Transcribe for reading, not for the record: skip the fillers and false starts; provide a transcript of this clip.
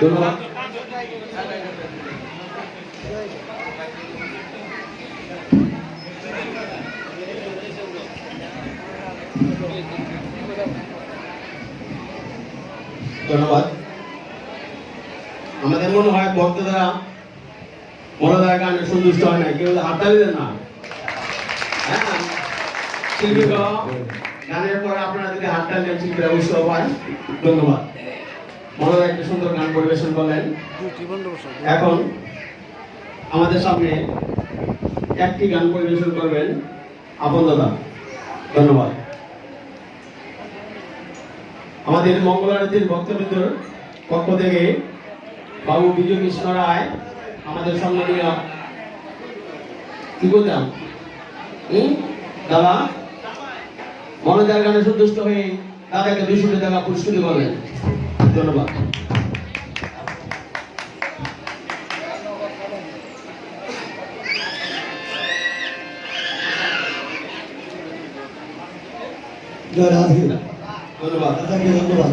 ধন্যবাদ। ধন্যবাদ। আমাদের মনে হয় বক্তারা মনোদার গানে সন্তুষ্ট হয় না, কেউ হাততালি দেন না। হ্যাঁ, শিল্পীরা গানের পরে আপনারা যদি হাততালি দেন শিল্পীরা উৎসাহ পায়। ধন্যবাদ। মনোদা একটা সুন্দর গান পরিবেশন করলেন। এখন আমাদের সামনে একটি গান পরিবেশন করবেন আপন দাদা। ধন্যবাদ। আমাদের মঙ্গলারতির ভক্তবৃন্দর পক্ষ থেকে বাবু বিজয় কৃষ্ণ রায় আমাদের সম্মানীয় কি বলতাম দাদা মনোদার গানে সন্তুষ্ট হয়ে দাদাকে 200 টাকা পুরস্কৃত করবেন। ধন্যবাদ। জয় রাধে। ধন্যবাদ। ধন্যবাদ।